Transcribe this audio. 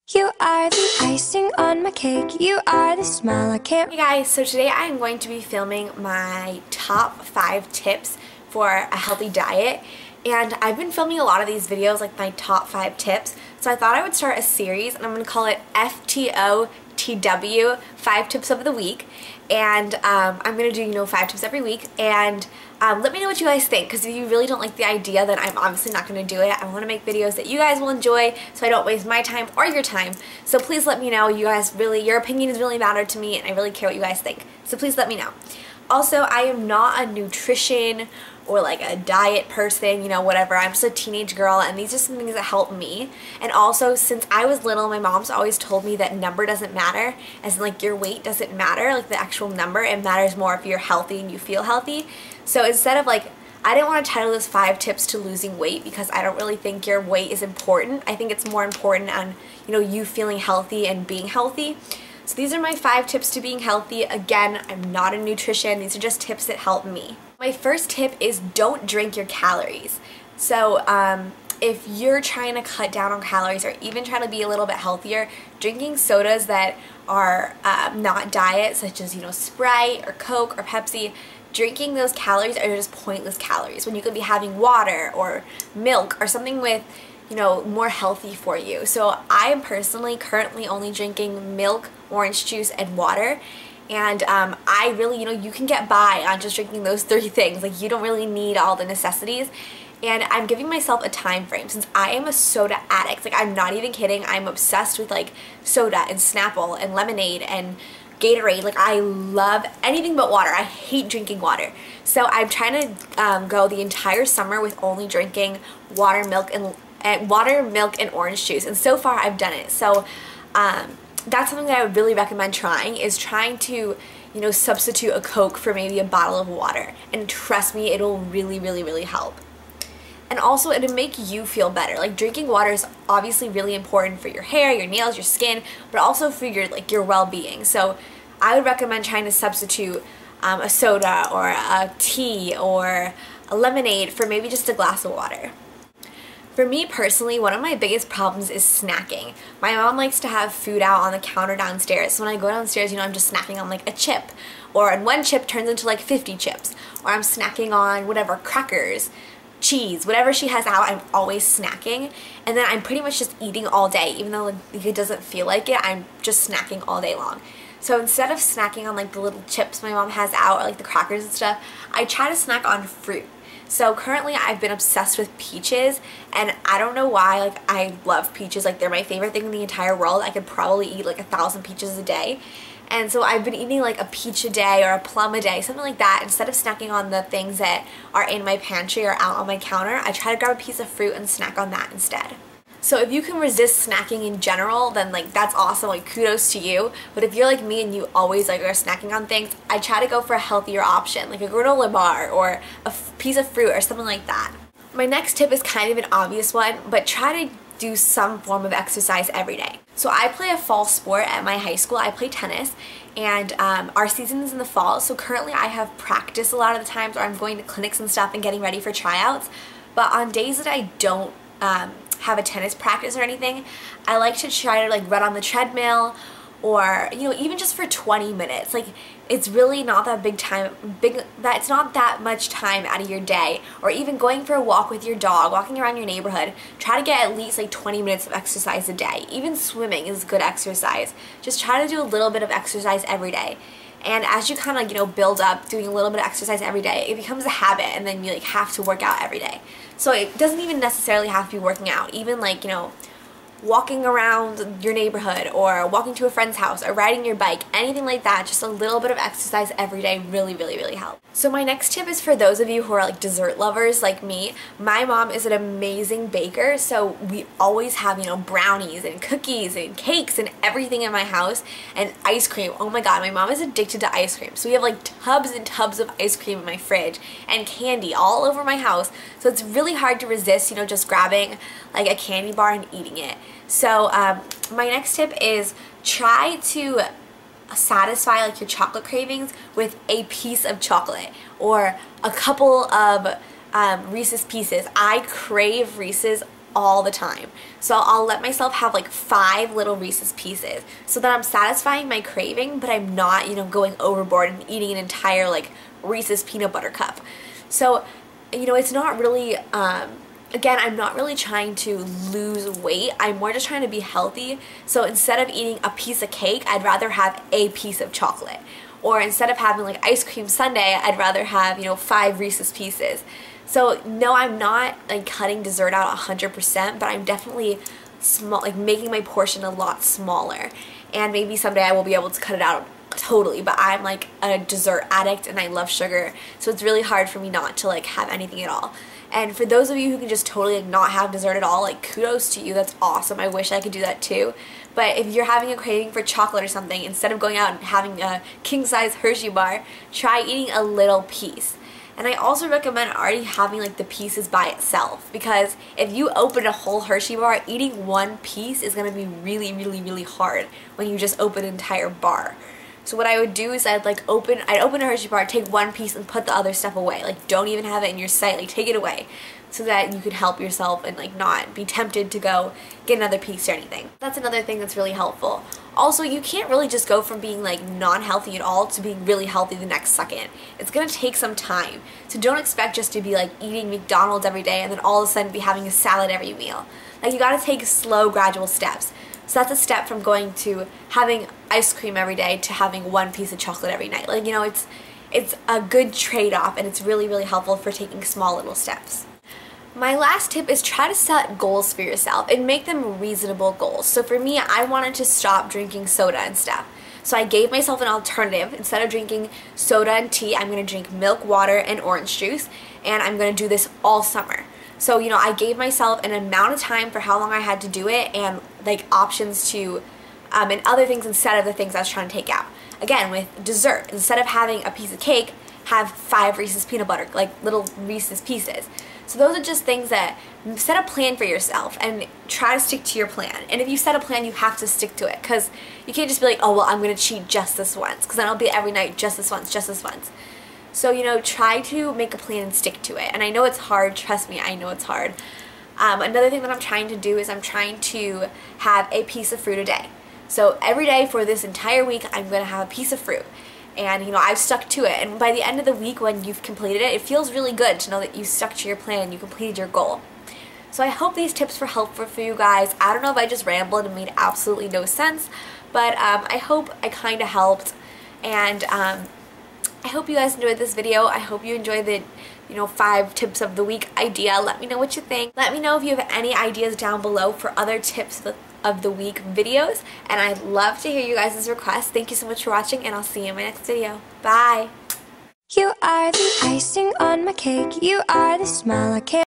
You are the icing on my cake. You are the smile I can't. Hey guys, so today I'm going to be filming my top 5 tips for a healthy diet. And I've been filming a lot of these videos, like my top 5 tips. So I thought I would start a series, and I'm going to call it FTOTW, 5 tips of the week. And I'm going to do, 5 tips every week. And let me know what you guys think, because if you really don't like the idea, then I'm obviously not going to do it. I want to make videos that you guys will enjoy, so I don't waste my time or your time. So please let me know. You guys really, your opinions really matter to me, and I really care what you guys think. So please let me know. Also, I am not a nutrition or like a diet person, whatever. I'm just a teenage girl, and these are some things that help me. And also, since I was little, my mom's always told me that number doesn't matter, as in like your weight doesn't matter, like the actual number. It matters more if you're healthy and you feel healthy. So instead of like, I didn't want to title this 5 tips to losing weight, because I don't really think your weight is important. I think it's more important on, you feeling healthy and being healthy. So these are my 5 tips to being healthy. Again, I'm not a nutrition. These are just tips that help me. My first tip is don't drink your calories. So if you're trying to cut down on calories or even trying to be a little bit healthier, drinking sodas that are not diet, such as Sprite or Coke or Pepsi, drinking those calories are just pointless calories when you could be having water or milk or something with more healthy for you. So I am personally currently only drinking milk, orange juice, and water. And I really, you can get by on just drinking those 3 things. Like, you don't really need all the necessities. And I'm giving myself a time frame, since I am a soda addict. Like, I'm not even kidding. I'm obsessed with like soda and Snapple and lemonade and Gatorade. Like, I love anything but water. I hate drinking water. So I'm trying to go the entire summer with only drinking water, milk, and orange juice. And so far I've done it. So that's something that I would really recommend trying, is trying to substitute a Coke for maybe a bottle of water. And trust me, it'll really, really, really help. And also, it'll make you feel better. Like, drinking water is obviously really important for your hair, your nails, your skin, but also for your well-being. So I would recommend trying to substitute a soda or a tea or a lemonade for maybe just a glass of water. For me personally, one of my biggest problems is snacking. My mom likes to have food out on the counter downstairs. So when I go downstairs, I'm just snacking on like a chip. Or and one chip turns into like 50 chips. Or I'm snacking on whatever, crackers, cheese, whatever she has out, I'm always snacking. And then I'm pretty much just eating all day. Even though it doesn't feel like it, I'm just snacking all day long. So instead of snacking on like the little chips my mom has out, or like the crackers and stuff, I try to snack on fruit. So currently I've been obsessed with peaches, and I don't know why, like, I love peaches. Like, they're my favorite thing in the entire world. I could probably eat like 1,000 peaches a day. And so I've been eating like a peach a day or a plum a day, something like that. Instead of snacking on the things that are in my pantry or out on my counter, I try to grab a piece of fruit and snack on that instead. So if you can resist snacking in general, then like that's awesome, like kudos to you. But if you're like me and you always like are snacking on things, I try to go for a healthier option, like a granola bar or a piece of fruit or something like that. My next tip is kind of an obvious one, but try to do some form of exercise every day. So I play a fall sport at my high school. I play tennis, and our season is in the fall. So currently I have practice a lot of the times, or I'm going to clinics and stuff and getting ready for tryouts. But on days that I don't have a tennis practice or anything, I like to try to like run on the treadmill, or even just for 20 minutes. Like, it's really not that it's not that much time out of your day. Or even going for a walk with your dog, walking around your neighborhood. Try to get at least like 20 minutes of exercise a day. Even swimming is good exercise. Just try to do a little bit of exercise every day. And as you kind of, build up doing a little bit of exercise every day, it becomes a habit, and then you like have to work out every day. So it doesn't even necessarily have to be working out. Even like, walking around your neighborhood, or walking to a friend's house, or riding your bike, anything like that, just a little bit of exercise every day really, really, really helps. So my next tip is for those of you who are like dessert lovers like me. My mom is an amazing baker, so we always have, brownies and cookies and cakes and everything in my house, and ice cream. Oh my god, my mom is addicted to ice cream. So we have like tubs and tubs of ice cream in my fridge, and candy all over my house. So it's really hard to resist, just grabbing like a candy bar and eating it. So my next tip is try to satisfy like your chocolate cravings with a piece of chocolate or a couple of Reese's Pieces. I crave Reese's all the time. So I'll let myself have like 5 little Reese's Pieces so that I'm satisfying my craving, but I'm not, you know, going overboard and eating an entire like Reese's peanut butter cup. So, you know, it's not really, again, I'm not really trying to lose weight. I'm more just trying to be healthy. So instead of eating a piece of cake, I'd rather have a piece of chocolate. Or instead of having like ice cream sundae, I'd rather have, you know, 5 Reese's Pieces. So no, I'm not like cutting dessert out 100%, but I'm definitely making my portion a lot smaller. And maybe someday I will be able to cut it out totally, but I'm like a dessert addict and I love sugar, so it's really hard for me not to like have anything at all. And for those of you who can just totally like not have dessert at all, like kudos to you, that's awesome. I wish I could do that too. But if you're having a craving for chocolate or something, instead of going out and having a king-size Hershey bar, try eating a little piece. And I also recommend already having like the pieces by itself, because if you open a whole Hershey bar, eating one piece is going to be really, really, really hard when you just open an entire bar. So what I would do is I'd open a Hershey bar, take one piece and put the other stuff away. Like don't even have it in your sight, like take it away so that you could help yourself and like not be tempted to go get another piece or anything. That's another thing that's really helpful. Also, you can't really just go from being like non-healthy at all to being really healthy the next second. It's gonna take some time. So don't expect just to be like eating McDonald's every day and then all of a sudden be having a salad every meal. Like you gotta take slow, gradual steps. So that's a step from going to having ice cream every day to having one piece of chocolate every night. Like, you know, it's a good trade-off, and it's really, really helpful for taking small little steps. My last tip is try to set goals for yourself and make them reasonable goals. So for me, I wanted to stop drinking soda and stuff. So I gave myself an alternative. Instead of drinking soda and tea, I'm going to drink milk, water, and orange juice, and I'm going to do this all summer. So, you know, I gave myself an amount of time for how long I had to do it and like options to and other things instead of the things I was trying to take out. Again, with dessert, instead of having a piece of cake, have 5 Reese's peanut butter, like little Reese's Pieces. So those are just things that set a plan for yourself and try to stick to your plan. And if you set a plan, you have to stick to it, because you can't just be like, oh, well, I'm going to cheat just this once, because then I'll be every night just this once, just this once. So, you know, try to make a plan and stick to it. And I know it's hard, trust me, I know it's hard. Another thing that I'm trying to do is I'm trying to have a piece of fruit a day. So every day for this entire week, I'm going to have a piece of fruit. And, you know, I've stuck to it. And by the end of the week, when you've completed it, it feels really good to know that you stuck to your plan, you completed your goal. So I hope these tips were helpful for you guys. I don't know if I just rambled and made absolutely no sense, but I hope I kind of helped. And I hope you guys enjoyed this video. I hope you enjoyed the, you know, 5 tips of the week idea. Let me know what you think. Let me know if you have any ideas down below for other tips of the week videos, and I'd love to hear you guys' requests. Thank you so much for watching, and I'll see you in my next video. Bye! You are the icing on my cake. You are the smile I can't